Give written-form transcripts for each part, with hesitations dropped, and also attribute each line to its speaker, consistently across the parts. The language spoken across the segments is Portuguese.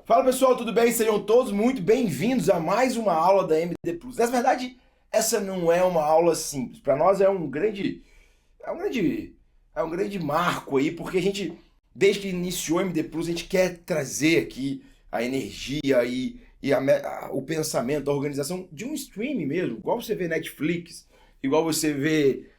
Speaker 1: Fala pessoal, tudo bem? Sejam todos muito bem-vindos a mais uma aula da MD Plus. Na verdade, essa não é uma aula simples. Para nós é um grande, é um grande marco aí, porque a gente, desde que iniciou o MD Plus, a gente quer trazer aqui a energia o pensamento, a organização de um stream mesmo, igual você vê Netflix, igual você vê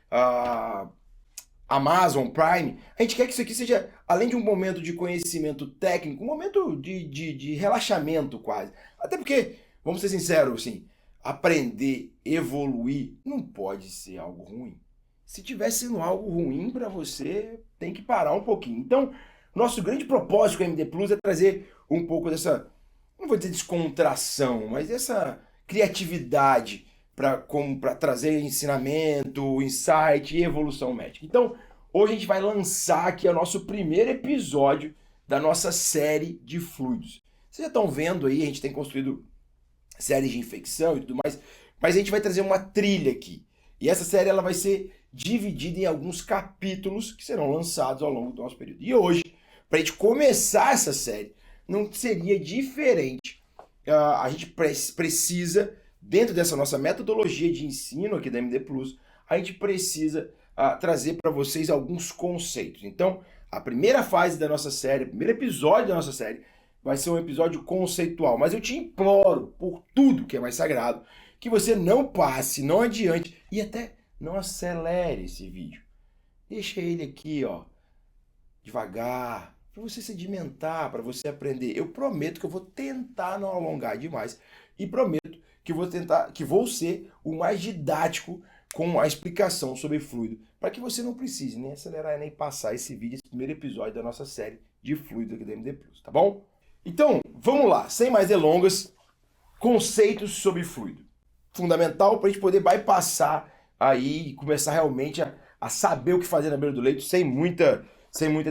Speaker 1: Amazon Prime. A gente quer que isso aqui seja, além de um momento de conhecimento técnico, um momento de relaxamento quase. Até porque, vamos ser sinceros, assim, aprender, evoluir, não pode ser algo ruim. Se tiver sendo algo ruim para você, tem que parar um pouquinho. Então, nosso grande propósito com a MD Plus é trazer um pouco dessa, não vou dizer descontração, mas essa criatividade para trazer ensinamento, insight e evolução médica. Então, hoje a gente vai lançar aqui o nosso primeiro episódio da nossa série de fluidos. Vocês já estão vendo aí, a gente tem construído séries de infecção e tudo mais, mas a gente vai trazer uma trilha aqui. E essa série ela vai ser dividida em alguns capítulos que serão lançados ao longo do nosso período. E hoje, para a gente começar essa série, não seria diferente. A gente precisa, dentro dessa nossa metodologia de ensino aqui da MD Plus, a gente precisa trazer para vocês alguns conceitos. Então, a primeira fase da nossa série, o primeiro episódio da nossa série, vai ser um episódio conceitual. Mas eu te imploro, por tudo que é mais sagrado, que você não passe, não adiante e até não acelere esse vídeo. Deixa ele aqui, ó, devagar, para você sedimentar, para você aprender. Eu prometo que eu vou tentar não alongar demais e prometo que vou ser o mais didático com a explicação sobre fluido, para que você não precise nem acelerar nem passar esse vídeo, esse primeiro episódio da nossa série de fluido aqui da MD Plus, tá bom? Então, vamos lá, sem mais delongas, conceitos sobre fluido. Fundamental para a gente poder bypassar aí e começar realmente a saber o que fazer na beira do leito sem muita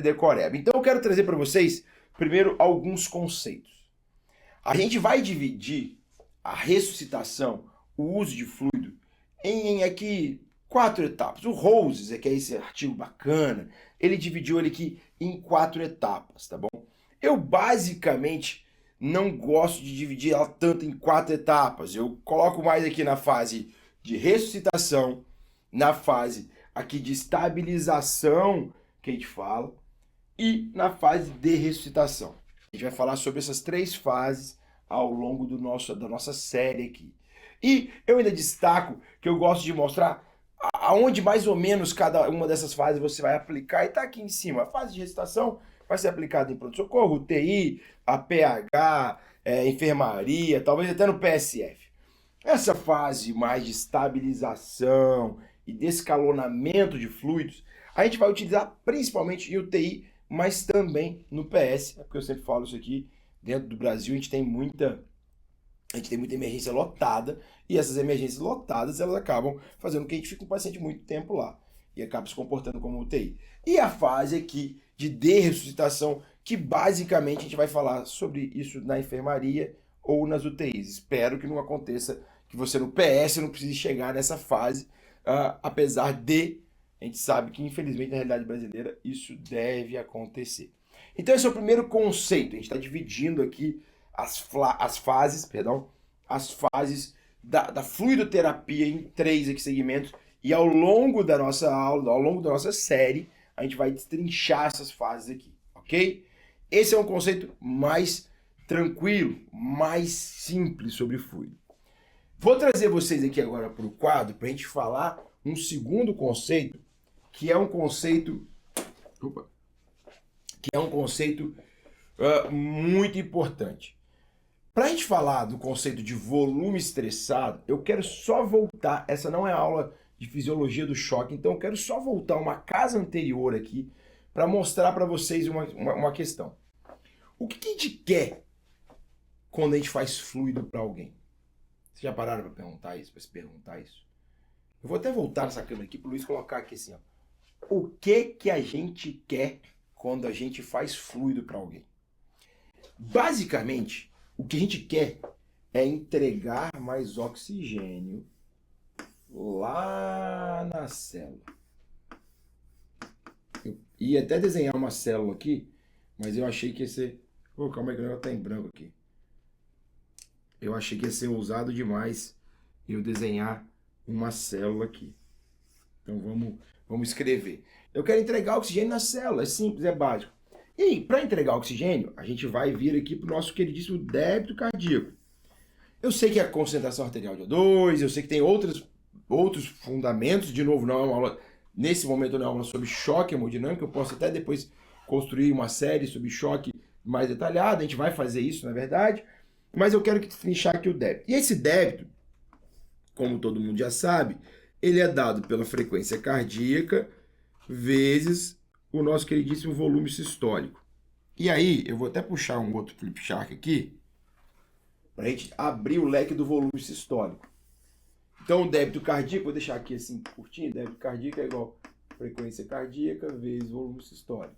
Speaker 1: decoreba. Então eu quero trazer para vocês, primeiro, alguns conceitos. A gente vai dividir a ressuscitação, o uso de fluido, em aqui 4 etapas. O Roses, que é esse artigo bacana, ele dividiu ele aqui em 4 etapas, tá bom? Eu basicamente não gosto de dividir ela tanto em 4 etapas. Eu coloco mais aqui na fase de ressuscitação, na fase aqui de estabilização, que a gente fala, e na fase de ressuscitação. A gente vai falar sobre essas 3 fases ao longo da nossa série aqui. E eu ainda destaco que eu gosto de mostrar aonde mais ou menos cada uma dessas fases você vai aplicar, e está aqui em cima. A fase de ressuscitação vai ser aplicada em pronto-socorro, UTI, a PH, enfermaria, talvez até no PSF. Essa fase mais de estabilização e descalonamento de fluidos, a gente vai utilizar principalmente em UTI, mas também no PS, porque eu sempre falo isso aqui, dentro do Brasil a gente tem muita emergência lotada, e essas emergências lotadas, elas acabam fazendo com que a gente fique com o paciente muito tempo lá, e acaba se comportando como UTI. E a fase aqui de ressuscitação, que basicamente a gente vai falar sobre isso na enfermaria ou nas UTIs. Espero que não aconteça, que você no PS não precise chegar nessa fase, apesar de a gente sabe que infelizmente na realidade brasileira isso deve acontecer. Então esse é o primeiro conceito, a gente está dividindo aqui as fases da fluidoterapia em 3 aqui segmentos, e ao longo da nossa aula, ao longo da nossa série, a gente vai destrinchar essas fases aqui, ok? Esse é um conceito mais tranquilo, mais simples sobre fluido. Vou trazer vocês aqui agora para o quadro para a gente falar um segundo conceito, que é um conceito muito importante. Para a gente falar do conceito de volume estressado, eu quero só voltar, essa não é a aula de fisiologia do choque, então eu quero só voltar uma casa anterior aqui para mostrar para vocês uma questão. O que a gente quer quando a gente faz fluido para alguém? Vocês já pararam para perguntar isso, para se perguntar isso? Eu vou até voltar nessa câmera aqui para o Luiz colocar aqui assim, ó. O que a gente quer quando a gente faz fluido para alguém? Basicamente, o que a gente quer é entregar mais oxigênio lá na célula. Eu ia até desenhar uma célula aqui, mas eu achei que ia ser Ô, calma aí que o negócio tá em branco aqui. Eu achei que ia ser ousado demais eu desenhar uma célula aqui. Então vamos escrever. Eu quero entregar oxigênio na célula, é simples, é básico. E aí, para entregar oxigênio, a gente vai vir aqui para o nosso queridíssimo débito cardíaco. Eu sei que é a concentração arterial de O2, eu sei que tem outros fundamentos, de novo, não é uma aula, nesse momento não é uma aula sobre choque hemodinâmico, eu posso até depois construir uma série sobre choque mais detalhada, a gente vai fazer isso, na verdade, mas eu quero que trinchar aqui o débito. E esse débito, como todo mundo já sabe, ele é dado pela frequência cardíaca vezes o nosso queridíssimo volume sistólico. E aí, eu vou até puxar um outro flip chart aqui, para a gente abrir o leque do volume sistólico. Então, o débito cardíaco, vou deixar aqui assim curtinho, débito cardíaco é igual frequência cardíaca vezes volume sistólico.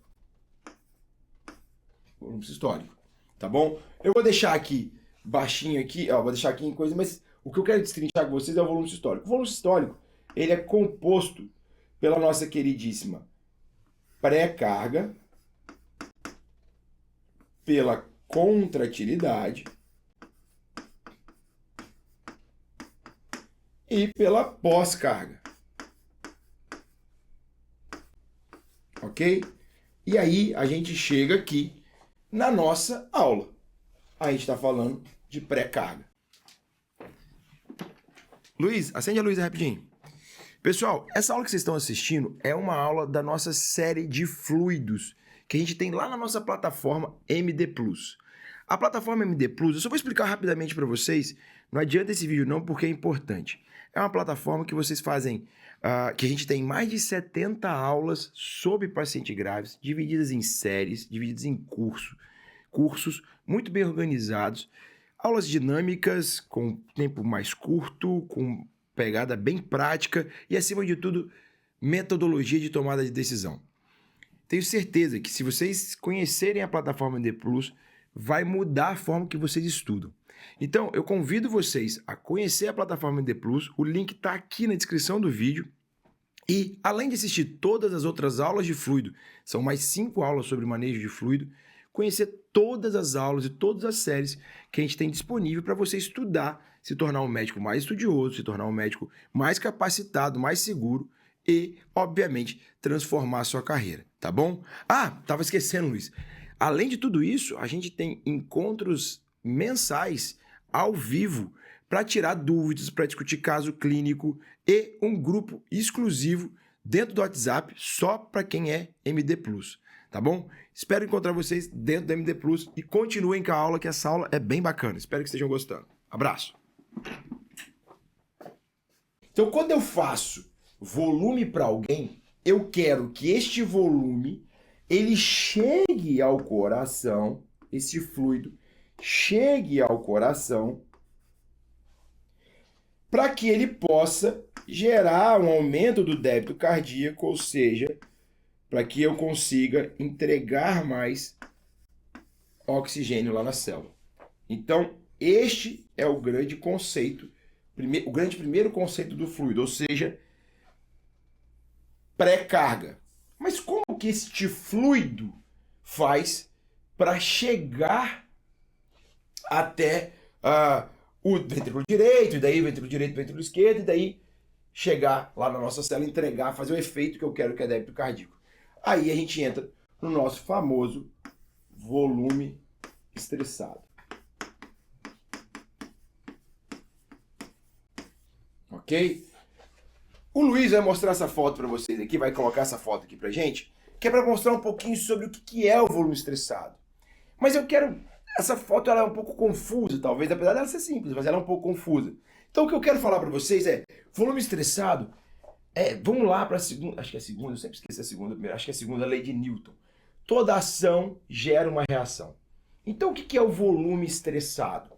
Speaker 1: Volume sistólico, tá bom? Eu vou deixar aqui baixinho aqui, ó, vou deixar aqui em coisa, mas o que eu quero destrinchar com vocês é o volume sistólico. O volume sistólico, ele é composto pela nossa queridíssima pré-carga, pela contratilidade e pela pós-carga. Ok? E aí a gente chega aqui na nossa aula. A gente está falando de pré-carga. Luiz, acende a luz rapidinho. Pessoal, essa aula que vocês estão assistindo é uma aula da nossa série de fluidos que a gente tem lá na nossa plataforma MD Plus. A plataforma MD Plus, eu só vou explicar rapidamente para vocês, não adianta esse vídeo não, porque é importante. É uma plataforma que vocês fazem, que a gente tem mais de 70 aulas sobre pacientes graves, divididas em séries, divididas em cursos muito bem organizados, aulas dinâmicas com tempo mais curto, com pegada bem prática e, acima de tudo, metodologia de tomada de decisão. Tenho certeza que se vocês conhecerem a plataforma MD Plus, vai mudar a forma que vocês estudam. Então, eu convido vocês a conhecer a plataforma MD Plus, o link está aqui na descrição do vídeo. E, além de assistir todas as outras aulas de fluido, são mais 5 aulas sobre manejo de fluido, conhecer todas as aulas e todas as séries que a gente tem disponível para você estudar, se tornar um médico mais estudioso, se tornar um médico mais capacitado, mais seguro e, obviamente, transformar a sua carreira, tá bom? Ah, tava esquecendo, Luiz. Além de tudo isso, a gente tem encontros mensais ao vivo para tirar dúvidas, para discutir caso clínico e um grupo exclusivo dentro do WhatsApp só para quem é MD Plus, tá bom? Espero encontrar vocês dentro do MD Plus e continuem com a aula, que essa aula é bem bacana. Espero que estejam gostando. Abraço! Então, quando eu faço volume para alguém, eu quero que este volume ele chegue ao coração, esse fluido chegue ao coração, para que ele possa gerar um aumento do débito cardíaco, ou seja, para que eu consiga entregar mais oxigênio lá na célula. Então, este é o grande conceito, o grande primeiro conceito do fluido, ou seja, pré-carga. Mas como que este fluido faz para chegar até o ventrículo direito, e daí o ventrículo direito, o ventrículo esquerdo, e daí chegar lá na nossa célula, entregar, fazer o efeito que eu quero, que é débito cardíaco. Aí a gente entra no nosso famoso volume estressado. Ok? O Luiz vai mostrar essa foto para vocês aqui, vai colocar essa foto aqui pra gente, que é para mostrar um pouquinho sobre o que é o volume estressado. Mas eu quero... Essa foto ela é um pouco confusa, talvez, apesar dela ser simples, mas ela é um pouco confusa. Então o que eu quero falar para vocês é, volume estressado, vamos lá para a segunda, acho que é a segunda, eu sempre esqueço a segunda, acho que é a segunda lei de Newton. Toda ação gera uma reação. Então o que é o volume estressado?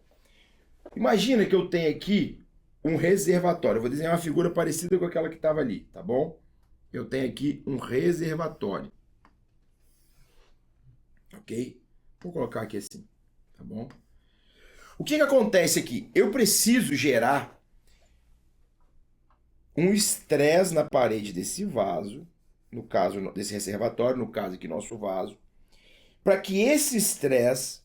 Speaker 1: Imagina que eu tenho aqui um reservatório. Eu vou desenhar uma figura parecida com aquela que estava ali, tá bom? Eu tenho aqui um reservatório. Ok? Vou colocar aqui assim, tá bom? O que acontece aqui? Eu preciso gerar um estresse na parede desse vaso, no caso desse reservatório, no caso aqui nosso vaso, para que esse estresse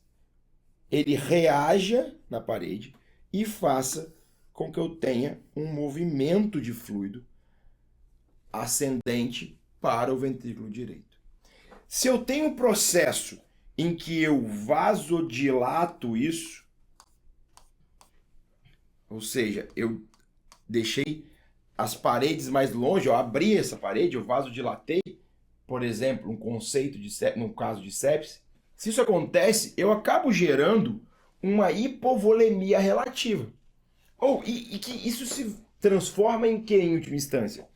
Speaker 1: ele reaja na parede e faça com que eu tenha um movimento de fluido ascendente para o ventrículo direito. Se eu tenho um processo em que eu vasodilato isso, ou seja, eu deixei as paredes mais longe, eu abri essa parede, eu vasodilatei, por exemplo, um conceito no caso de sepse, se isso acontece, eu acabo gerando uma hipovolemia relativa. E que isso se transforma em quê, em última instância?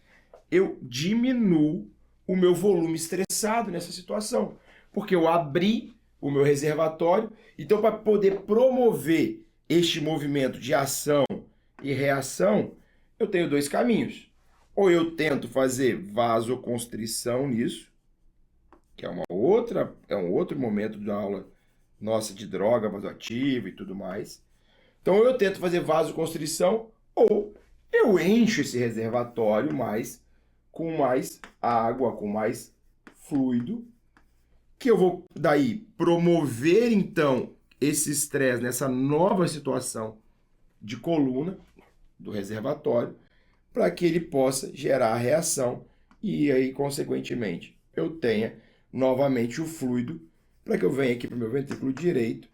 Speaker 1: Eu diminuo o meu volume estressado nessa situação, porque eu abri o meu reservatório. Então, para poder promover este movimento de ação e reação, eu tenho dois caminhos. Ou eu tento fazer vasoconstrição nisso, que é um outro momento da aula nossa de droga vasoativa e tudo mais. Então eu tento fazer vasoconstrição ou eu encho esse reservatório com mais água, com mais fluido, que eu vou daí promover então esse estresse nessa nova situação de coluna do reservatório, para que ele possa gerar a reação e aí, consequentemente, eu tenha novamente o fluido para que eu venha aqui para o meu ventrículo direito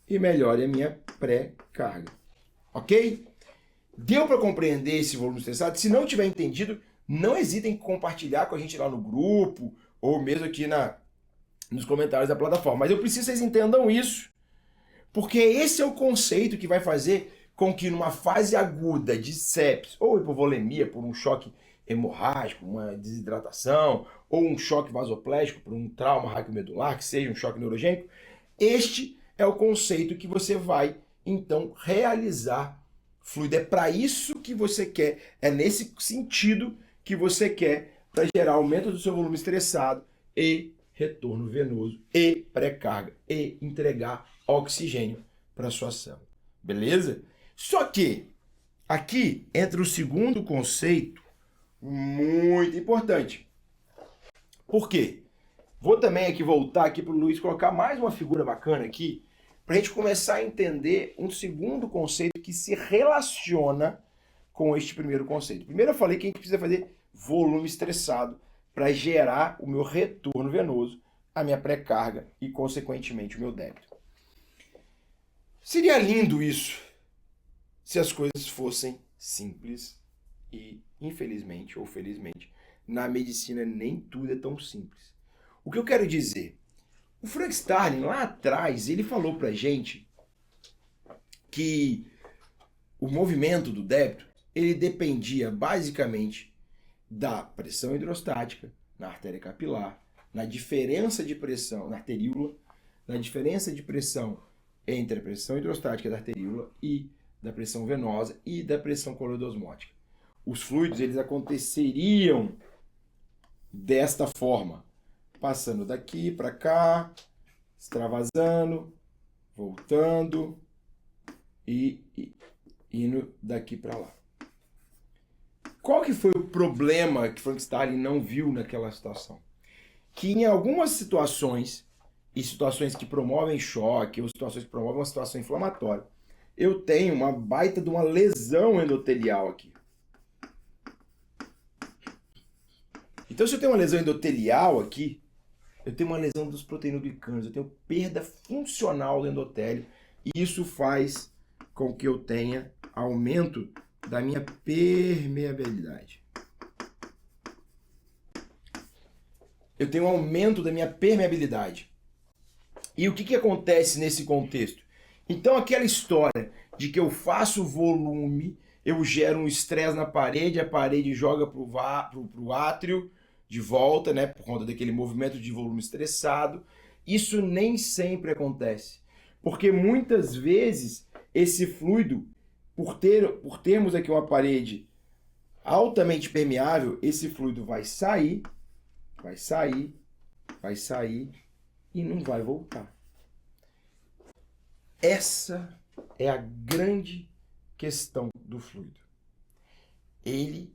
Speaker 1: e melhore a minha pré-carga. Ok? Deu para compreender esse volume estressado? Se não tiver entendido, não hesitem em compartilhar com a gente lá no grupo ou mesmo aqui nos comentários da plataforma. Mas eu preciso que vocês entendam isso, porque esse é o conceito que vai fazer com que numa fase aguda de sepse ou hipovolemia por um choque hemorrágico, uma desidratação, ou um choque vasoplégico por um trauma raquiomedular, que seja um choque neurogênico, este é o conceito que você vai, então, realizar fluido. É para isso que você quer, é nesse sentido que você quer, para gerar aumento do seu volume estressado e retorno venoso e pré-carga e entregar oxigênio para a sua célula. Beleza? Só que aqui entra o segundo conceito muito importante. Por quê? Vou também aqui voltar aqui para o Luiz colocar mais uma figura bacana aqui para a gente começar a entender um segundo conceito que se relaciona com este primeiro conceito. Primeiro eu falei que a gente precisa fazer volume estressado para gerar o meu retorno venoso, a minha pré-carga e, consequentemente, o meu débito. Seria lindo isso se as coisas fossem simples e, infelizmente ou felizmente, na medicina nem tudo é tão simples. O que eu quero dizer? O Frank Starling, lá atrás, ele falou pra gente que o movimento do débito, ele dependia basicamente da pressão hidrostática na artéria capilar, na diferença de pressão na arteríola, na diferença de pressão entre a pressão hidrostática da arteríola e da pressão venosa e da pressão coloidosmótica. Os fluidos, eles aconteceriam desta forma, passando daqui para cá, extravasando, voltando e indo daqui para lá. Qual que foi o problema que Frank Starling não viu naquela situação? Que em algumas situações, e situações que promovem choque, ou situações que promovem uma situação inflamatória, eu tenho uma baita de uma lesão endotelial aqui. Então, se eu tenho uma lesão endotelial aqui, eu tenho uma lesão dos proteinoglicanos, eu tenho perda funcional do endotélio, e isso faz com que eu tenha aumento da minha permeabilidade. Eu tenho um aumento da minha permeabilidade. E o que acontece nesse contexto? Então, aquela história de que eu faço volume, eu gero um estresse na parede, a parede joga para o átrio de volta, né, por conta daquele movimento de volume estressado. Isso nem sempre acontece. Porque muitas vezes esse fluido, por termos aqui uma parede altamente permeável, esse fluido vai sair e não vai voltar. Essa é a grande questão do fluido. Ele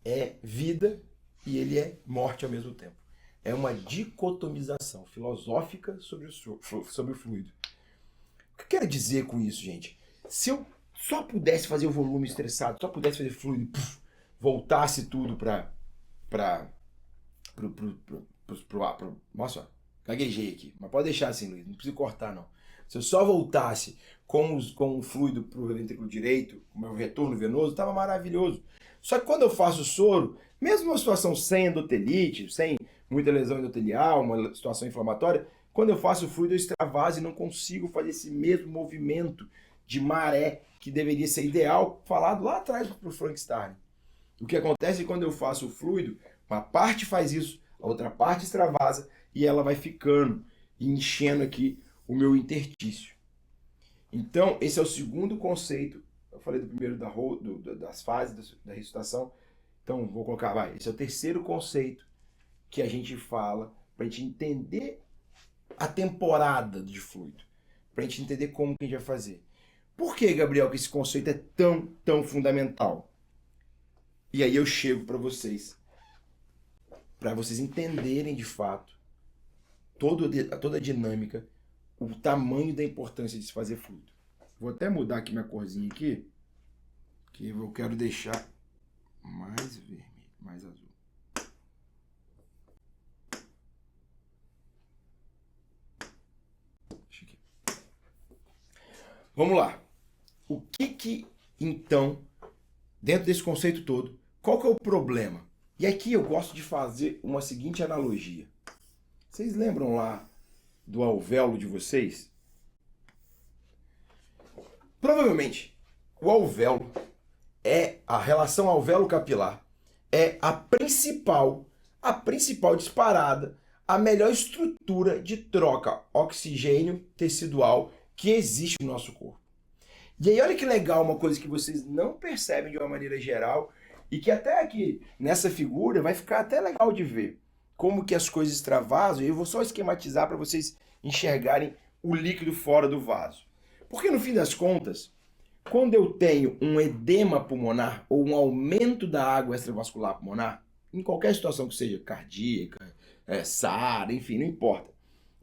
Speaker 1: é vida e ele é morte ao mesmo tempo. É uma dicotomização filosófica sobre o fluido. que eu quero dizer com isso, gente? Se eu só pudesse fazer o volume estressado, só pudesse fazer fluido, voltasse tudo nossa, gaguejei aqui, mas pode deixar assim, Luiz, não precisa cortar não. Se eu só voltasse com o fluido para o ventrículo direito, com o meu retorno venoso, estava maravilhoso. Só que quando eu faço soro, mesmo uma situação sem endotelite, sem muita lesão endotelial, uma situação inflamatória, quando eu faço fluido eu extravaso e não consigo fazer esse mesmo movimento de maré que deveria ser ideal, falado lá atrás para o Frankenstein. O que acontece é que quando eu faço o fluido, uma parte faz isso, a outra parte extravasa e ela vai ficando e enchendo aqui o meu interstício. Então, esse é o segundo conceito. Eu falei do primeiro das fases da ressuscitação. Então, vou colocar, esse é o terceiro conceito que a gente fala para a gente entender a temporada de fluido. Para a gente entender como que a gente vai fazer. Por que, Gabriel, que esse conceito é tão fundamental? E aí eu chego para vocês entenderem de fato toda a dinâmica, o tamanho da importância de se fazer fluido. Vou até mudar aqui minha corzinha aqui, que eu quero deixar mais vermelho, mais azul. Vamos lá. O que então, dentro desse conceito todo, qual que é o problema? E aqui eu gosto de fazer uma seguinte analogia. Vocês lembram lá do alvéolo de vocês? Provavelmente, o alvéolo a relação alvéolo-capilar é a principal disparada, a melhor estrutura de troca oxigênio tecidual que existe no nosso corpo. E aí olha que legal, uma coisa que vocês não percebem de uma maneira geral e que até aqui nessa figura vai ficar até legal de ver como que as coisas extravasam, e eu vou só esquematizar para vocês enxergarem o líquido fora do vaso. Porque no fim das contas, quando eu tenho um edema pulmonar ou um aumento da água extravascular pulmonar, em qualquer situação que seja cardíaca, SARA, enfim, não importa.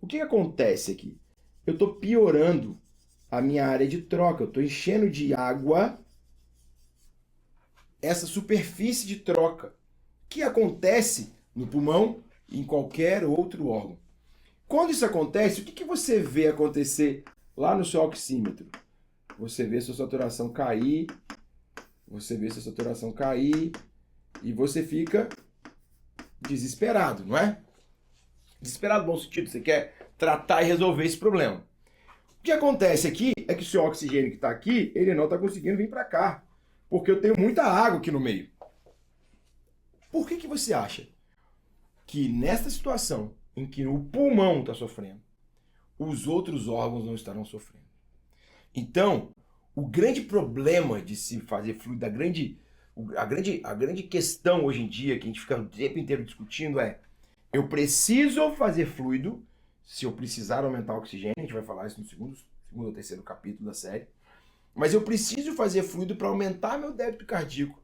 Speaker 1: O que acontece aqui? Eu estou piorando a minha área de troca, eu estou enchendo de água essa superfície de troca, que acontece no pulmão e em qualquer outro órgão. Quando isso acontece, o que você vê acontecer lá no seu oxímetro? Você vê sua saturação cair, e você fica desesperado, não é? Desesperado no bom sentido, você quer tratar e resolver esse problema. O que acontece aqui é que o seu oxigênio que está aqui, ele não está conseguindo vir para cá, porque eu tenho muita água aqui no meio. Por que você acha que nesta situação em que o pulmão está sofrendo, os outros órgãos não estarão sofrendo? Então, o grande problema de se fazer fluido, a grande questão hoje em dia, que a gente fica o tempo inteiro discutindo é: eu preciso fazer fluido, se eu precisar aumentar o oxigênio, a gente vai falar isso no segundo ou terceiro capítulo da série, mas eu preciso fazer fluido para aumentar meu débito cardíaco,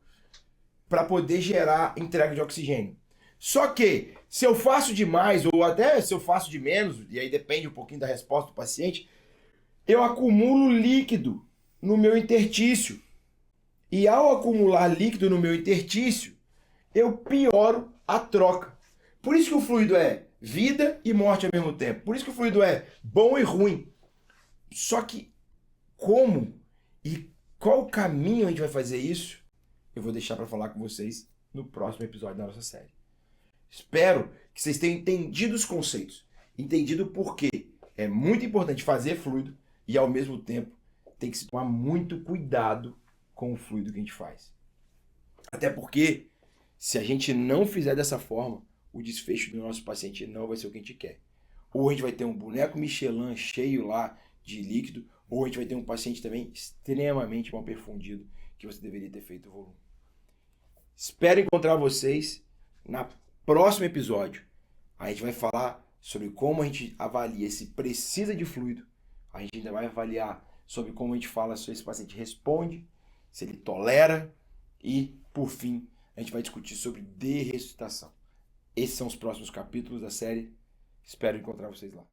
Speaker 1: para poder gerar entrega de oxigênio. Só que, se eu faço demais, ou até se eu faço de menos, e aí depende um pouquinho da resposta do paciente, eu acumulo líquido no meu interstício. E ao acumular líquido no meu interstício, eu pioro a troca. Por isso que o fluido é vida e morte ao mesmo tempo. Por isso que o fluido é bom e ruim. Só que como e qual caminho a gente vai fazer isso, eu vou deixar para falar com vocês no próximo episódio da nossa série. Espero que vocês tenham entendido os conceitos, entendido o porquê é muito importante fazer fluido e ao mesmo tempo tem que se tomar muito cuidado com o fluido que a gente faz. Até porque se a gente não fizer dessa forma, o desfecho do nosso paciente não vai ser o que a gente quer. Ou a gente vai ter um boneco Michelin cheio lá de líquido, ou a gente vai ter um paciente também extremamente mal perfundido, que você deveria ter feito o volume. Espero encontrar vocês no próximo episódio. A gente vai falar sobre como a gente avalia se precisa de fluido. A gente ainda vai avaliar sobre como a gente fala se esse paciente responde, se ele tolera e, por fim, a gente vai discutir sobre desressuscitação. Esses são os próximos capítulos da série. Espero encontrar vocês lá.